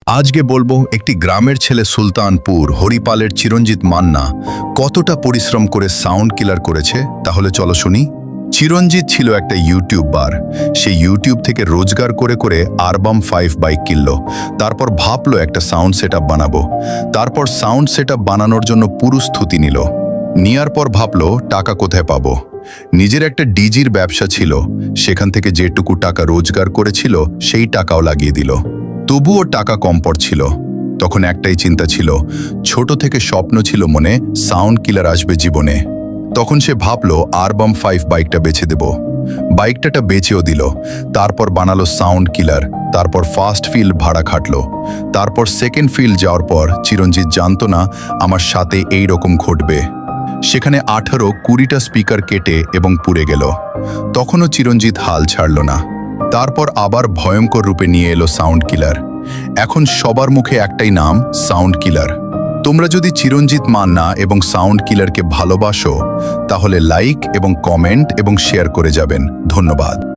আজকে বলবো একটি গ্রামের ছেলে সুলতানপুর হরিপালের চিরঞ্জিত মান্না কতটা পরিশ্রম করে সাউন্ড কিলার করেছে। তাহলে চলো শুনি। চিরঞ্জিত ছিল একটা ইউটিউবার। সে ইউটিউব থেকে রোজগার করে করে আরবাম 5 বাইক কিনলো। তারপর ভাবলো একটা সাউন্ড সেটআপ বানাবো। তারপর সাউন্ড সেটআপ বানানোর জন্য পুরো স্থুতি নিল। নেয়ার পর ভাবলো টাকা কোথায় পাবো। নিজের একটা ডিজির ব্যবসা ছিল, সেখান থেকে যেটুকু টাকা রোজগার করেছিল সেই টাকাও লাগিয়ে দিল। তবুও টাকা কম পড়ছিল। তখন একটাই চিন্তা ছিল, ছোট থেকে স্বপ্ন ছিল মনে সাউন্ড কিলার আসবে জীবনে। তখন সে ভাবলো আরবাম 5 বাইকটা বেছে দেব। বাইকটাটা বেচেও দিল। তারপর বানালো সাউন্ড কিলার। তারপর ফার্স্ট ফিল্ড ভাড়া খাটলো। তারপর সেকেন্ড ফিল্ড যাওয়ার পর চিরঞ্জিত জানতো না আমার সাথে এই রকম ঘটবে। সেখানে 18-20টা স্পিকার কেটে এবং পুড়ে গেল। তখনও চিরঞ্জিত হাল ছাড়ল না। তারপর আবার ভয়ঙ্কর রূপে নিয়ে এলো সাউন্ড কিলার। এখন সবার মুখে একটাই নাম, সাউন্ড কিলার। তোমরা যদি চিরঞ্জিত মান্না এবং সাউন্ড কিলারকে ভালোবাসো তাহলে লাইক এবং কমেন্ট এবং শেয়ার করে যাবেন। ধন্যবাদ।